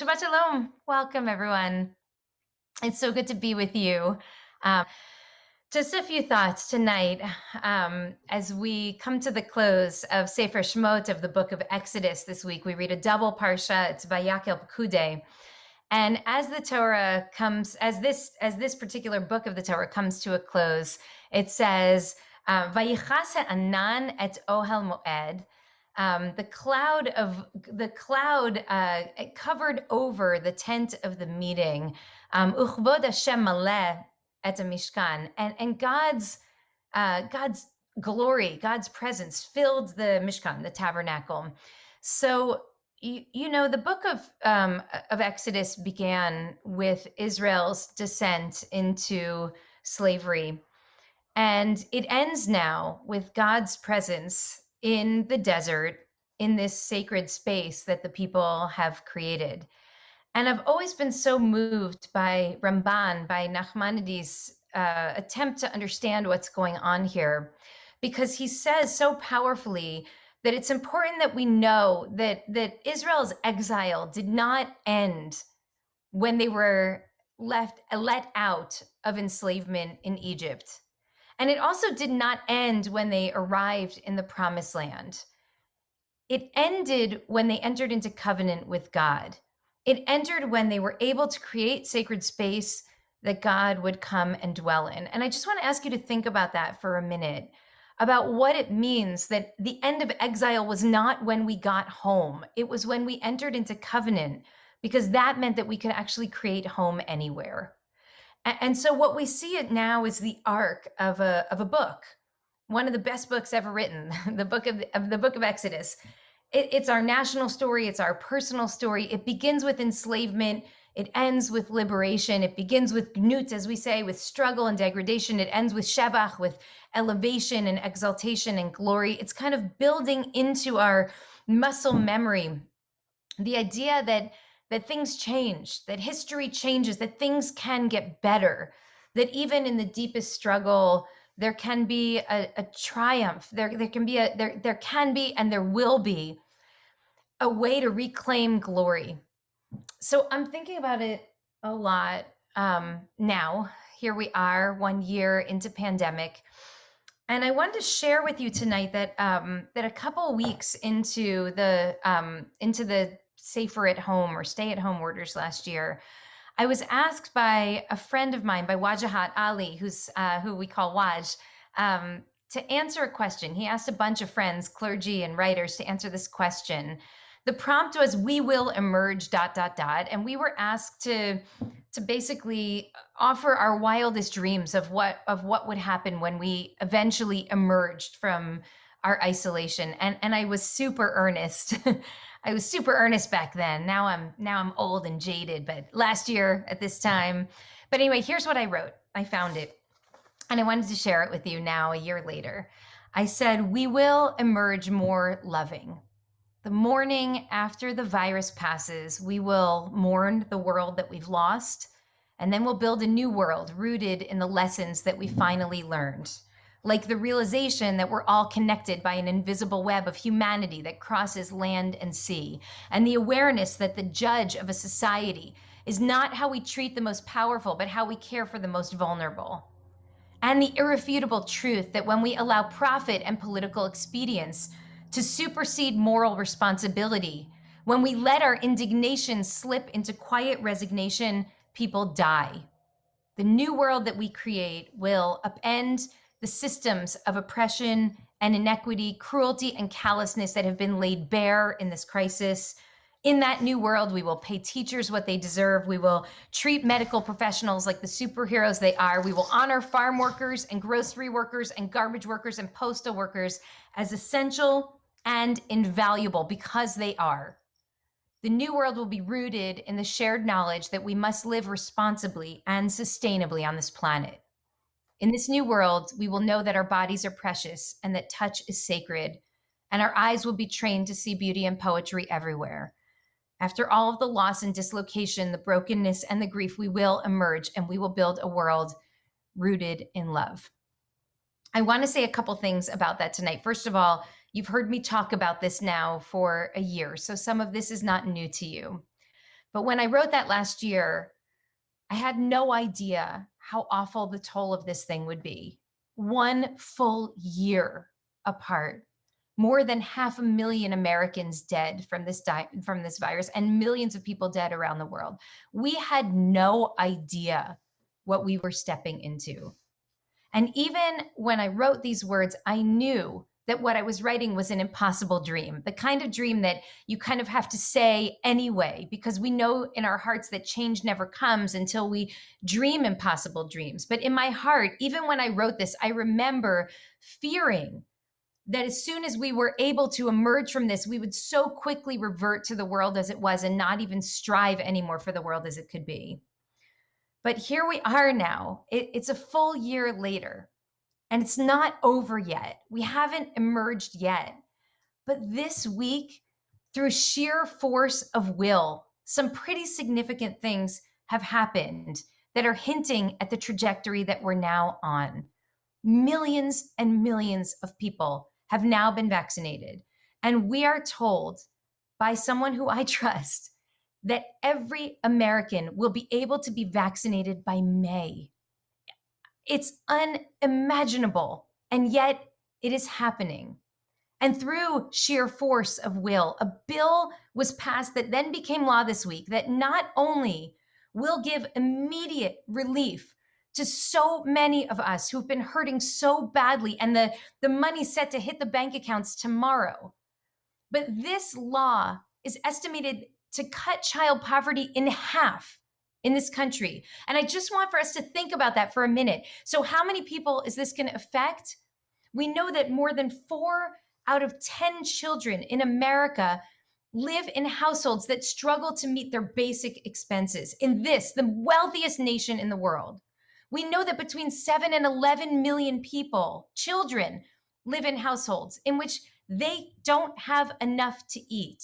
Shabbat Shalom. Welcome, everyone. It's so good to be with you. Um, just a few thoughts tonight as we come to the close of Sefer Shemot of the book of Exodus this week. We read a double parsha. It's Vayakhel-Pekudei. And as the Torah comes, as this particular book of the Torah comes to a close, it says, "Vayichas ha'anan et ohel moed." The cloud covered over the tent of the meeting. Uchvod Hashem maleh et mishkan, and God's glory, God's presence filled the Mishkan, the tabernacle. So the book of Exodus began with Israel's descent into slavery, and it ends now with God's presence in the desert, in this sacred space that the people have created. And I've always been so moved by Ramban, by Nachmanides' attempt to understand what's going on here, because he says so powerfully that it's important that we know that Israel's exile did not end when they were let out of enslavement in Egypt. And it also did not end when they arrived in the promised land. It ended when they entered into covenant with God. It entered when they were able to create sacred space that God would come and dwell in. And I just want to ask you to think about that for a minute, about what it means that the end of exile was not when we got home. It was when we entered into covenant, because that meant that we could actually create home anywhere. And so what we see it now is the arc of a book, one of the best books ever written, the book of Exodus. It's our national story. It's our personal story. It begins with enslavement. It ends with liberation. It begins with gnut, as we say, with struggle and degradation. It ends with shevach, with elevation and exaltation and glory. It's kind of building into our muscle memory the idea that things change, that history changes, that things can get better, that even in the deepest struggle, there can be a triumph. There can be and there will be a way to reclaim glory. So I'm thinking about it a lot now. Here we are, 1 year into pandemic, and I wanted to share with you tonight that a couple weeks into the safer at home or stay at home orders last year, I was asked by a friend of mine, by Wajahat Ali, who we call Waj, to answer a question. He asked a bunch of friends, clergy and writers, to answer this question. The prompt was, "We will emerge, ... And we were asked to basically offer our wildest dreams of what would happen when we eventually emerged from our isolation. And I was super earnest. I was super earnest back then. Now I'm old and jaded, but last year at this time. But anyway, here's what I wrote. I found it, and I wanted to share it with you now, a year later. I said, "We will emerge more loving. The morning after the virus passes, we will mourn the world that we've lost, and then we'll build a new world rooted in the lessons that we finally learned, like the realization that we're all connected by an invisible web of humanity that crosses land and sea, and the awareness that the judge of a society is not how we treat the most powerful, but how we care for the most vulnerable. And the irrefutable truth that when we allow profit and political expedience to supersede moral responsibility, when we let our indignation slip into quiet resignation, people die. The new world that we create will upend the systems of oppression and inequity, cruelty and callousness that have been laid bare in this crisis. In that new world, we will pay teachers what they deserve. We will treat medical professionals like the superheroes they are. We will honor farm workers and grocery workers and garbage workers and postal workers as essential and invaluable, because they are. The new world will be rooted in the shared knowledge that we must live responsibly and sustainably on this planet. In this new world, we will know that our bodies are precious and that touch is sacred, and our eyes will be trained to see beauty and poetry everywhere. After all of the loss and dislocation, the brokenness and the grief, we will emerge, and we will build a world rooted in love." I want to say a couple things about that tonight. First of all, you've heard me talk about this now for a year, so some of this is not new to you. But when I wrote that last year, I had no idea how awful the toll of this thing would be. 1 full year apart. More than 500,000 Americans dead from this virus, and millions of people dead around the world. We had no idea what we were stepping into. And even when I wrote these words, I knew that what I was writing was an impossible dream, the kind of dream that you kind of have to say anyway, because we know in our hearts that change never comes until we dream impossible dreams. But in my heart, even when I wrote this, I remember fearing that as soon as we were able to emerge from this, we would so quickly revert to the world as it was and not even strive anymore for the world as it could be. But here we are now. It's a full year later, and it's not over yet. We haven't emerged yet. But this week, through sheer force of will, some pretty significant things have happened that are hinting at the trajectory that we're now on. Millions and millions of people have now been vaccinated. And we are told by someone who I trust that every American will be able to be vaccinated by May. It's unimaginable, and yet it is happening. And through sheer force of will, a bill was passed that then became law this week that not only will give immediate relief to so many of us who've been hurting so badly, and the money set to hit the bank accounts tomorrow, but this law is estimated to cut child poverty in half in this country. And I just want for us to think about that for a minute. So how many people is this going to affect? We know that more than 4 out of 10 children in America live in households that struggle to meet their basic expenses. In this, the wealthiest nation in the world, we know that between 7 and 11 million people, children, live in households in which they don't have enough to eat.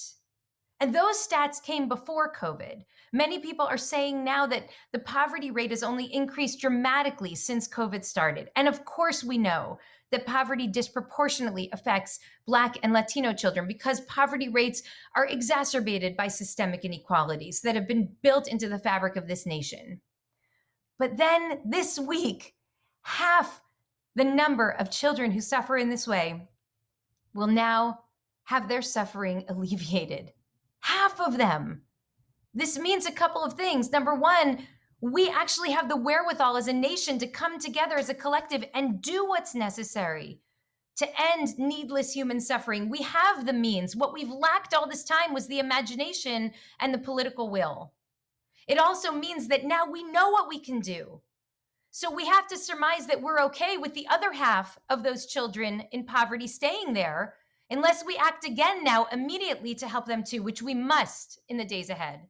And those stats came before COVID. Many people are saying now that the poverty rate has only increased dramatically since COVID started. And of course, we know that poverty disproportionately affects Black and Latino children because poverty rates are exacerbated by systemic inequalities that have been built into the fabric of this nation. But then this week, half the number of children who suffer in this way will now have their suffering alleviated. Half of them. This means a couple of things. Number one, we actually have the wherewithal as a nation to come together as a collective and do what's necessary to end needless human suffering. We have the means. What we've lacked all this time was the imagination and the political will. It also means that now we know what we can do. So we have to surmise that we're okay with the other half of those children in poverty staying there unless we act again now immediately to help them too, which we must in the days ahead.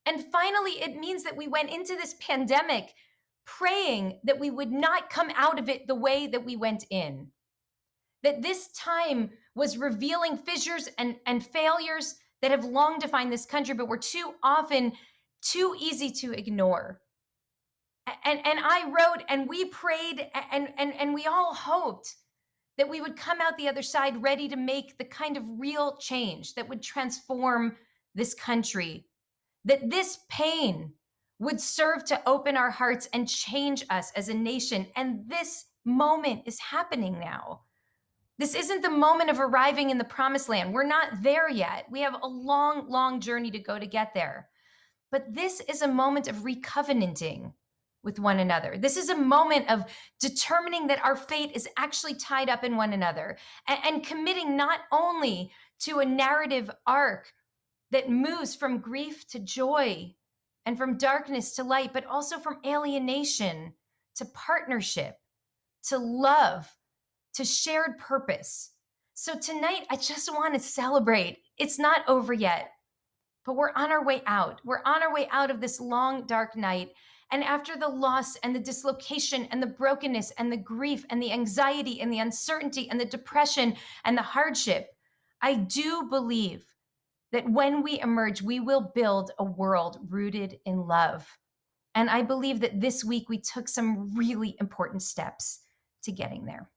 And finally, it means that we went into this pandemic praying that we would not come out of it the way that we went in. That this time was revealing fissures and failures that have long defined this country, but were too often too easy to ignore. And I wrote, and we prayed, and we all hoped that we would come out the other side ready to make the kind of real change that would transform this country, that this pain would serve to open our hearts and change us as a nation. And this moment is happening now. This isn't the moment of arriving in the promised land. We're not there yet. We have a long, long journey to go to get there. But this is a moment of recovenanting with one another. This is a moment of determining that our fate is actually tied up in one another and committing not only to a narrative arc that moves from grief to joy and from darkness to light, but also from alienation to partnership, to love, to shared purpose. So tonight, I just want to celebrate. It's not over yet, but we're on our way out. We're on our way out of this long, dark night. And after the loss and the dislocation and the brokenness and the grief and the anxiety and the uncertainty and the depression and the hardship, I do believe that when we emerge, we will build a world rooted in love. And I believe that this week we took some really important steps to getting there.